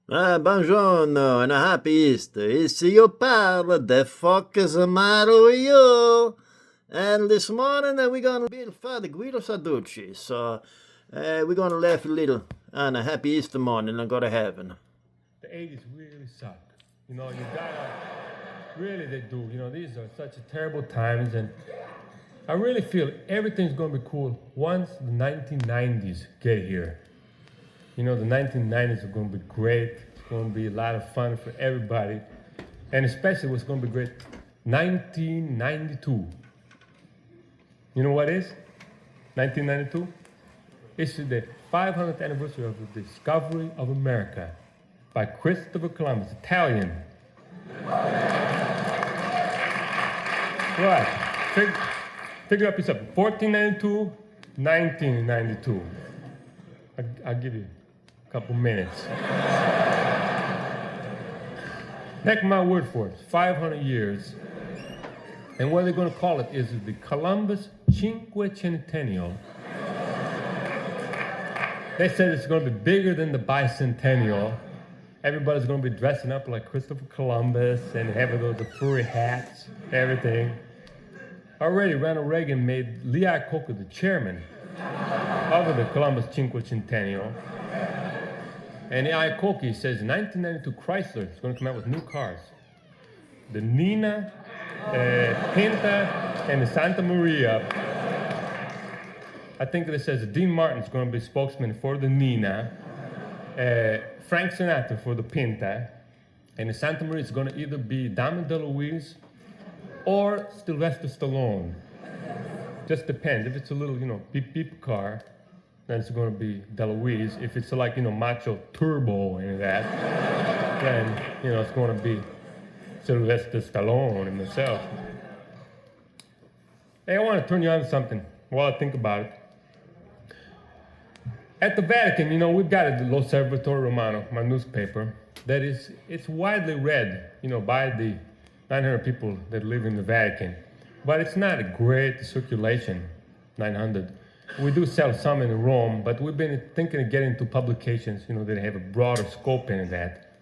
Buongiorno and a happy Easter. Ici your parle. The fuck is the matter with you? And this morning we're gonna build Father Guido Sarducci. So we're gonna laugh a little on a happy Easter morning and go to heaven. The 80s really suck. You gotta, really they do. These are such terrible times, and I really feel everything's gonna be cool once the 1990s get here. The 1990s are gonna be great. It's gonna be a lot of fun for everybody. And especially what's gonna be great, 1992. You know what is? 1992? It's the 500th anniversary of the discovery of America by Christopher Columbus, Italian. Right. Figure up yourself. 1492, 1992. I'll give you a couple minutes. Take my word for it. 500 years. And what they're going to call it is the Columbus Cinquecentennio. They said it's going to be bigger than the bicentennial. Everybody's going to be dressing up like Christopher Columbus and having those furry hats, everything. Already, Ronald Reagan made Lee Iacocca the chairman of the Columbus Cinquecentennio. And Iacocca says 1992 Chrysler is going to come out with new cars. The Nina, Pinta, and the Santa Maria. I think it says Dean Martin is going to be spokesman for the Nina. Frank Sinatra for the Pinta, and the Santa Maria is going to either be Dama DeLuise or Sylvester Stallone. Just depends. If it's a little, beep beep car, then it's going to be DeLuise. If it's like, macho turbo and that, then, it's going to be Sylvester Stallone himself. Hey, I want to turn you on to something while I think about it. At the Vatican, we've got the L'Osservatore Romano, my newspaper, that it's widely read, by the 900 people that live in the Vatican. But it's not a great circulation, 900. We do sell some in Rome, but we've been thinking of getting into publications, that have a broader scope in that.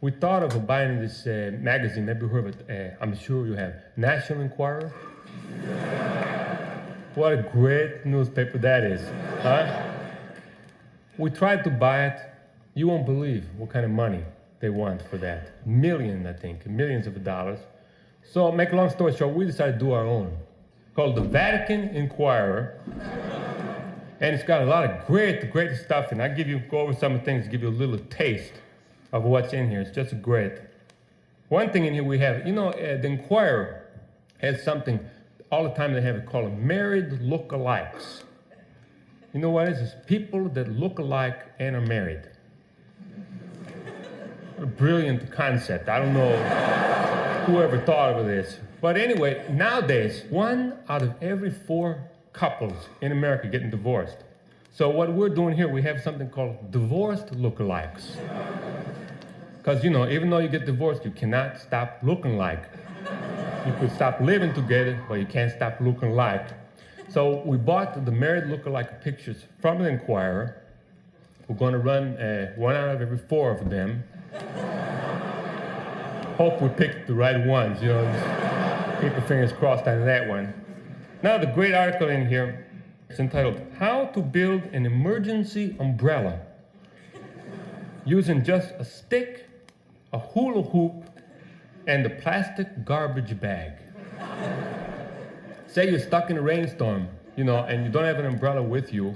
We thought of buying this magazine, maybe you heard of it, I'm sure you have, National Enquirer. What a great newspaper that is, huh? We tried to buy it. You won't believe what kind of money they want for that. Millions, I think, millions of dollars. So, make a long story short, we decided to do our own, called the Vatican Enquirer. And it's got a lot of great stuff, and go over some of the things, give you a little taste of what's in here. It's just great. One thing in here we have, the Enquirer has something, all the time they have it called married lookalikes. You know what it is? It's people that look alike and are married. What a brilliant concept. I don't know whoever thought of this. But anyway, nowadays, 1 out of every 4 couples in America getting divorced. So what we're doing here, we have something called divorced lookalikes. Because, even though you get divorced, you cannot stop looking like. You could stop living together, but you can't stop looking like. So we bought the married lookalike pictures from the Enquirer. We're going to run 1 out of every 4 of them. Hope we picked the right ones, keep your fingers crossed on that one. Now the great article in here is entitled, How to Build an Emergency Umbrella Using Just a Stick, a Hula Hoop, and a plastic garbage bag. Say you're stuck in a rainstorm, and you don't have an umbrella with you,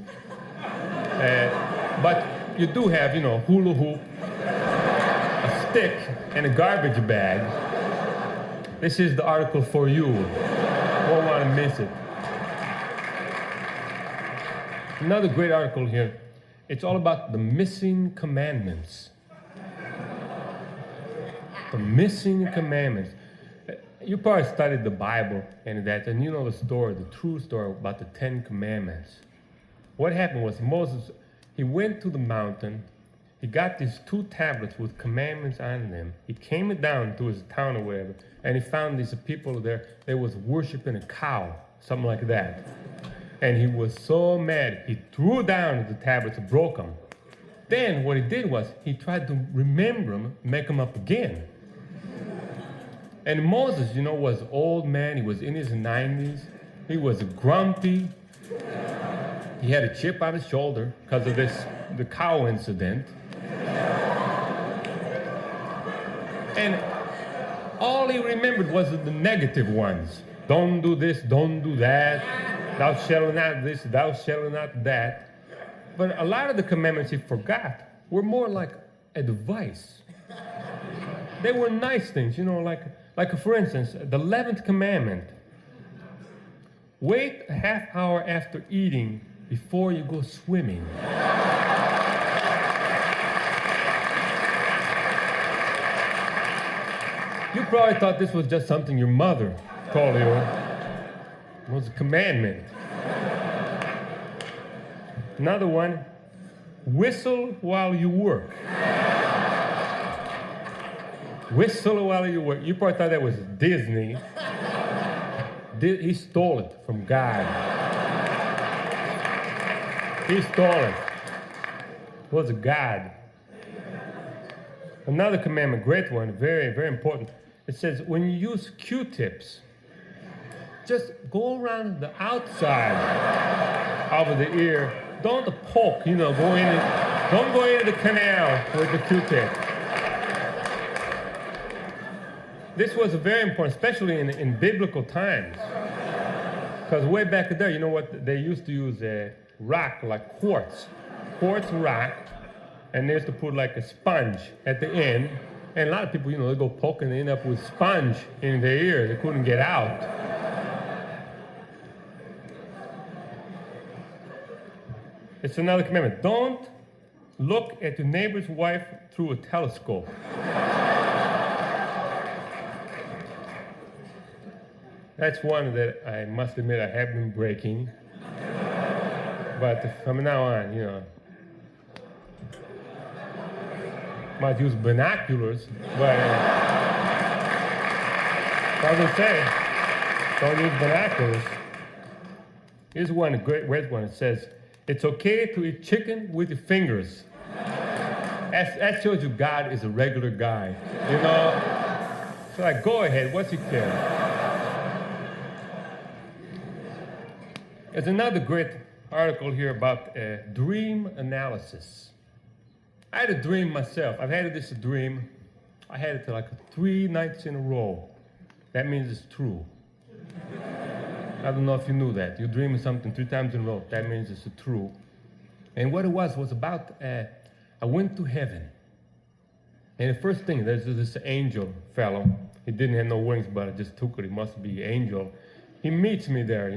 but you do have, hula hoop, a stick, and a garbage bag. This is the article for you. Won't want to miss it. Another great article here. It's all about the missing commandments. The missing commandments. You probably studied the Bible and that, and you know the story, the true story about the 10 Commandments. What happened was Moses, he went to the mountain, he got these 2 tablets with commandments on them. He came down to his town or whatever, and he found these people there, they was worshiping a cow, something like that. And he was so mad, he threw down the tablets, broke them. Then what he did was he tried to remember them, make them up again. And Moses, was old man. He was in his 90s. He was grumpy. He had a chip on his shoulder because of the cow incident. And all he remembered was the negative ones. Don't do this, don't do that. Thou shalt not this, thou shalt not that. But a lot of the commandments he forgot were more like advice. They were nice things, like for instance, the 11th commandment. Wait a half hour after eating before you go swimming. You probably thought this was just something your mother told you. It was a commandment. Another one, whistle while you work. Whistle while you work. You probably thought that was Disney. He stole it from God. He stole it. It was God. Another commandment, great one, very, very important. It says, when you use Q-tips, just go around the outside of the ear. Don't poke, don't go into the canal with the Q-tip. This was very important, especially in biblical times. Because way back there, they used to use a rock like quartz rock, and they used to put like a sponge at the end. And a lot of people, they go poking and they end up with sponge in their ear. They couldn't get out. It's another commandment. Don't look at your neighbor's wife through a telescope. That's one that I must admit I have been breaking. But from now on, might use binoculars, but doesn't say don't use binoculars. Here's one, a great one. It says, it's okay to eat chicken with your fingers. That shows you God is a regular guy, So like, go ahead, what's he care? There's another great article here about dream analysis. I had a dream myself. I've had this dream. I had it like 3 nights in a row. That means it's true. I don't know if you knew that. You dream of something 3 times in a row. That means it's true. And what it was about, I went to heaven. And the first thing, there's this angel fellow. He didn't have no wings, but I just took it. He must be an angel. He meets me there,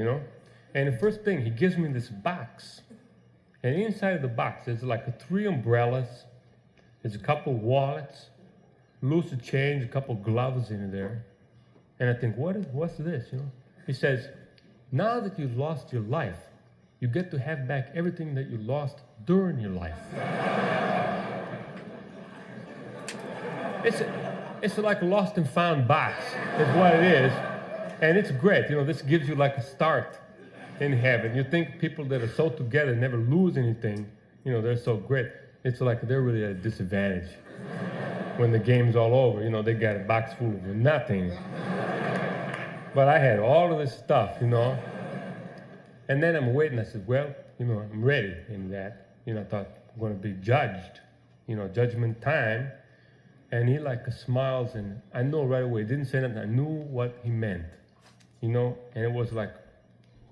And the first thing, he gives me this box. And inside of the box, there's like 3 umbrellas. There's a couple wallets, loose change, a couple gloves in there. And I think, what's this, He says, now that you've lost your life, you get to have back everything that you lost during your life. It's like a lost and found box, is what it is. And it's great, this gives you like a start in heaven. You think people that are so together never lose anything, they're so great. It's like they're really at a disadvantage. When the game's all over, they got a box full of nothing. But I had all of this stuff, And then I'm waiting. I said, well, I'm ready in that. I thought I'm going to be judged, judgment time. And he like smiles, and I know right away. He didn't say nothing. I knew what he meant, And it was like,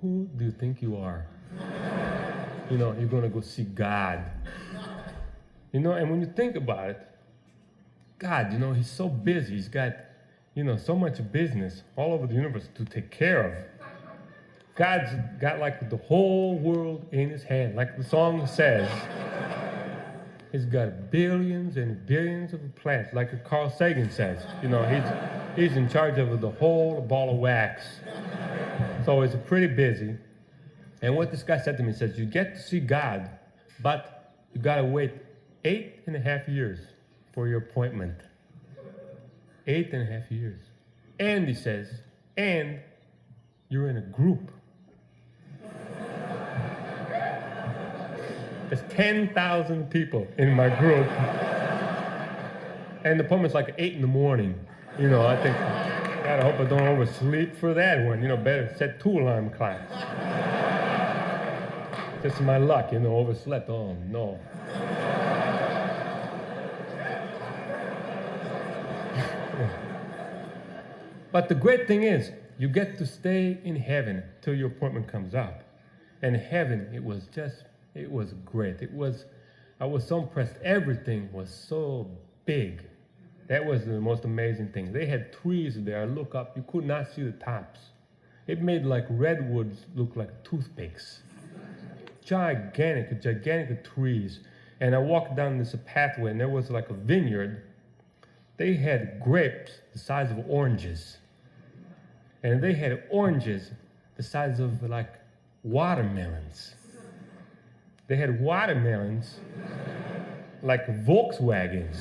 who do you think you are? You're going to go see God. And when you think about it, God, he's so busy. He's got, so much business all over the universe to take care of. God's got like the whole world in his hand. Like the song says, he's got billions and billions of planets. Like Carl Sagan says, he's in charge of the whole ball of wax. So it's pretty busy. And what this guy said to me, says, you get to see God, but you got to wait 8.5 years for your appointment. 8.5 years. And he says, and you're in a group. There's 10,000 people in my group. And the appointment's like 8 in the morning. You know, I think, God, I hope I don't oversleep for that one. You know, better set 2 alarm clocks. Just my luck, you know, overslept. Oh, no. But the great thing is, you get to stay in heaven till your appointment comes up. And heaven, it was great. I was so impressed. Everything was so big. That was the most amazing thing. They had trees there. I look up, you could not see the tops. It made like redwoods look like toothpicks. Gigantic trees. And I walked down this pathway, and there was like a vineyard. They had grapes the size of oranges. And they had oranges the size of like watermelons. They had watermelons like Volkswagens.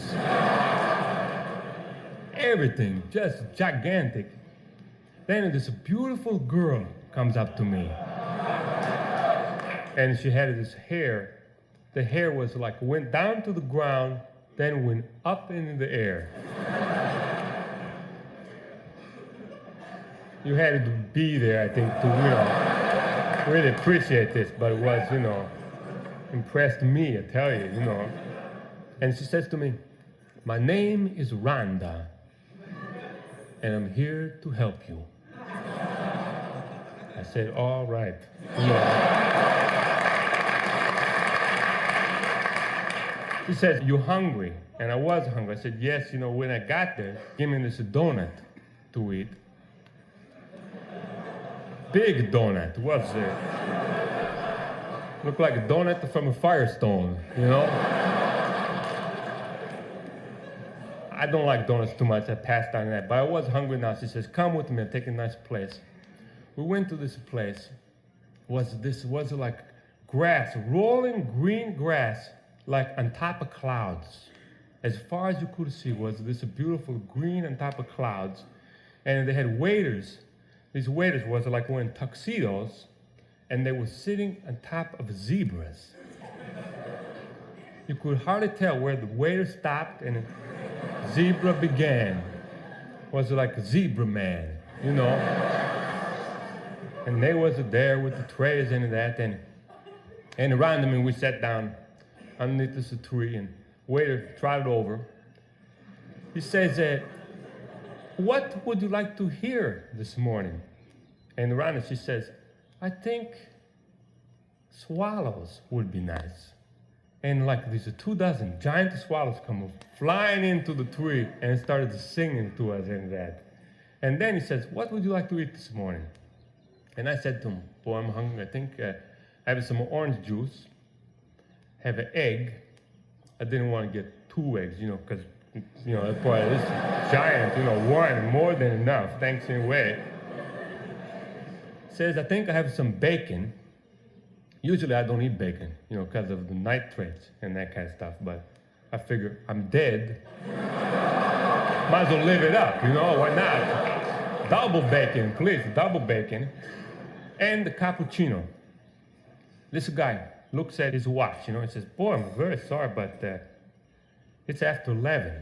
Everything, just gigantic. Then this beautiful girl comes up to me. And she had this hair. The hair was like, went down to the ground, then went up into the air. You had to be there, I think, to, you know, really appreciate this, but it was, you know, impressed me, I tell you, you know. And she says to me, "My name is Rhonda, and I'm here to help you." I said, "All right." You know. She says, "You hungry?" And I was hungry. I said, "Yes, you know, when I got there, give me this donut to eat." Big donut, what's it? Looked like a donut from a Firestone, you know? I don't like donuts too much, I passed on that, but I was hungry now. She says, "Come with me, I'll take a nice place." We went to this place. Was like grass, rolling green grass, like on top of clouds. As far as you could see was this beautiful green on top of clouds. And they had waiters. These waiters was like wearing tuxedos, and they were sitting on top of zebras. You could hardly tell where the waiter stopped and a zebra began. Was like a zebra man, you know? And they was there with the trays and that, and around them, and we sat down underneath this tree, and waiter trotted over. He says, "What would you like to hear this morning?" And Rhonda, she says, "I think swallows would be nice." And like these 24 giant swallows come flying into the tree and started singing to us and that. And then he says, "What would you like to eat this morning?" And I said to him, "Boy, I'm hungry. I think I have some orange juice, have an egg." I didn't want to get 2 eggs, you know, because, you know, boy, this giant, you know, 1 more than enough. Thanks anyway. Says, "I think I have some bacon." Usually I don't eat bacon, you know, because of the nitrates and that kind of stuff, but I figure I'm dead. Might as well live it up, you know, why not? Double bacon, please, double bacon. And the cappuccino. This guy looks at his watch, you know, and says, "Boy, I'm very sorry, but it's after 11.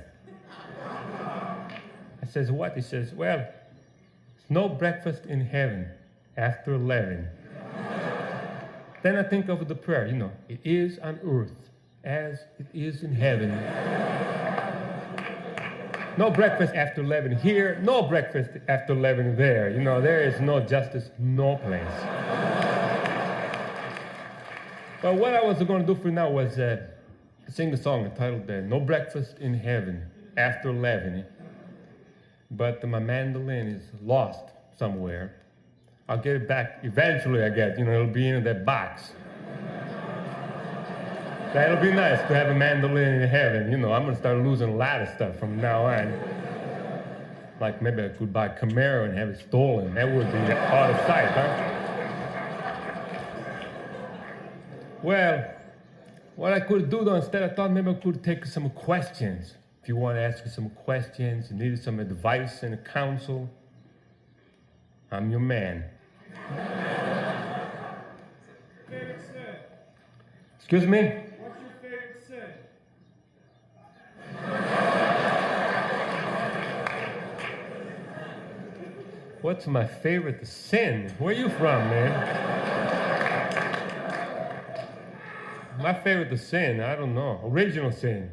I says, "What?" He says, "Well, there's no breakfast in heaven after 11. Then I think of the prayer, you know, "It is on earth as it is in heaven." No breakfast after 11 here, no breakfast after 11 there. You know, there is no justice, no place. But what I was going to do for now was sing a song entitled "No Breakfast in Heaven After 11. But my mandolin is lost somewhere. I'll get it back eventually, I guess. You know, it'll be in that box. That'll be nice to have a mandolin in heaven. You know, I'm going to start losing a lot of stuff from now on. Like maybe I could buy a Camaro and have it stolen. That would be out of sight, huh? Well, what I could do though, instead I thought maybe I could take some questions. If you want to ask me some questions, you needed some advice and counsel, I'm your man. Excuse me? What's your favorite sin? What's my favorite sin? Where you from, man? My favorite sin, I don't know. Original sin.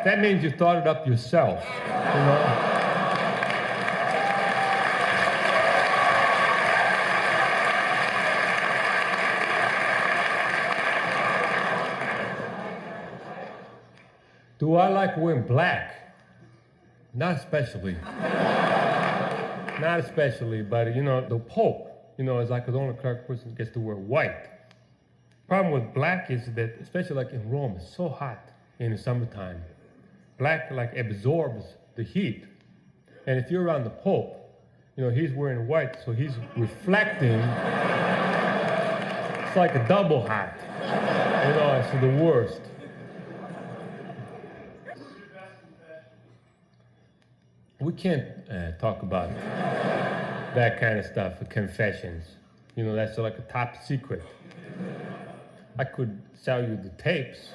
That means you thought it up yourself, you know? Do I like wearing black? Not especially. Not especially, but you know, the Pope, you know, is like the only person who gets to wear white. Problem with black is that, especially like in Rome, it's so hot in the summertime. Black like absorbs the heat. And if you're around the Pope, you know, he's wearing white, so he's reflecting. It's like a double hot. You know, it's the worst. We can't talk about that kind of stuff, confessions. You know, that's like a top secret. I could sell you the tapes.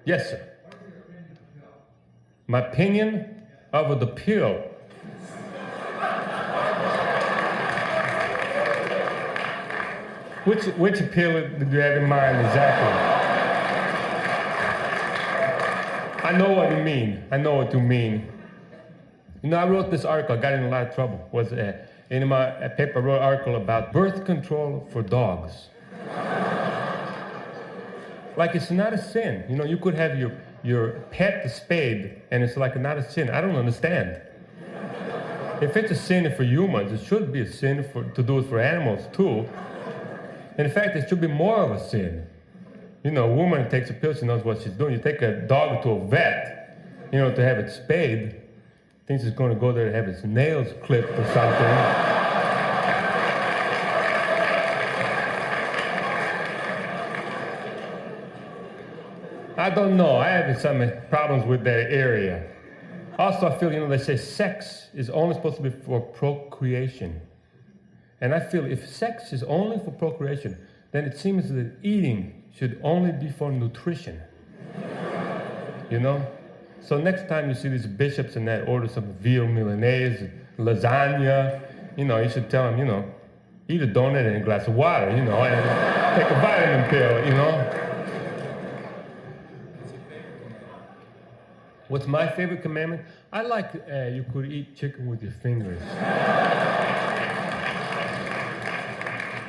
Yes, sir. My opinion of the pill. Which pill did you have in mind exactly? I know what you mean. I know what you mean. You know, I wrote this article. I got in a lot of trouble. In my paper, I wrote an article about birth control for dogs. Like, it's not a sin. You know, you could have your pet spayed, and it's like not a sin. I don't understand. If it's a sin for humans, it should be a sin to do it for animals too. In fact, it should be more of a sin. You know, a woman takes a pill, she knows what she's doing. You take a dog to a vet, you know, to have it spayed, thinks he's going to go there to have his nails clipped or something. I don't know. I have some problems with that area. Also, I feel, you know, they say sex is only supposed to be for procreation. And I feel if sex is only for procreation, then it seems that eating should only be for nutrition. You know? So next time you see these bishops and that order some veal Milanese, lasagna, you know, you should tell them, you know, eat a donut and a glass of water, you know, and take a vitamin pill, you know? What's my favorite commandment? I like you could eat chicken with your fingers.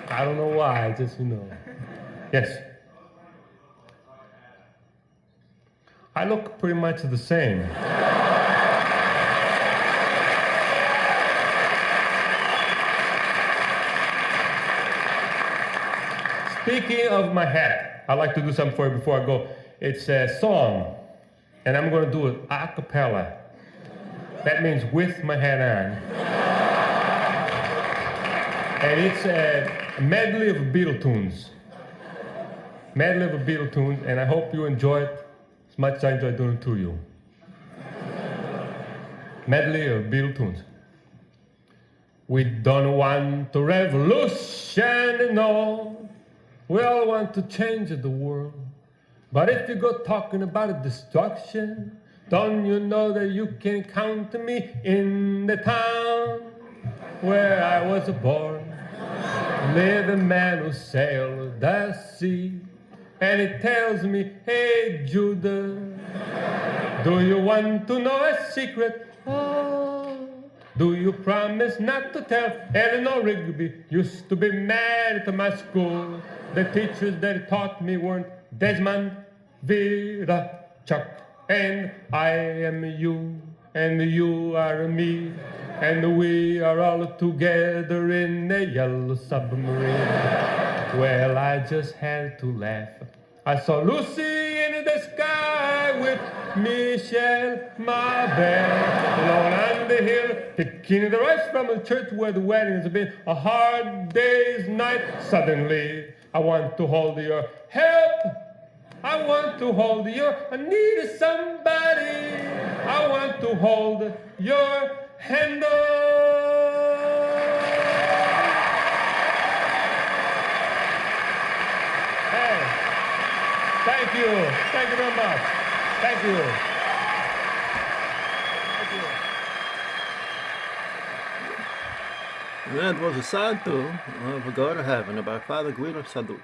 I don't know why, just, you know. Yes? I look pretty much the same. Speaking of my hat, I'd like to do something for you before I go. It's a song, and I'm going to do it a cappella. That means with my hat on. And it's a medley of Beatle tunes. Medley of Beatle tunes, and I hope you enjoy it as much as I enjoy doing it to you. Medley of Beatle tunes. We don't want a revolution, no. We all want to change the world. But if you go talking about destruction, don't you know that you can count me in the town where I was born? Live a man who sailed the sea, and he tells me, hey Judah, do you want to know a secret? Oh, do you promise not to tell? Eleanor Rigby used to be mad at my school. The teachers that taught me weren't Desmond, Vera, Chuck, and I am you, and you are me, and we are all together in a yellow submarine. Well, I just had to laugh. I saw Lucy in the sky with Michelle, my band, alone on the hill, picking the rice from the church where the wedding has been a hard day's night. Suddenly, I want to hold your help. I want to hold your. I need somebody. I want to hold your hand. Hey, thank you. Thank you very much. Thank you. Thank you. And that was a side tour of a God of Heaven about Father Guido Sarducci.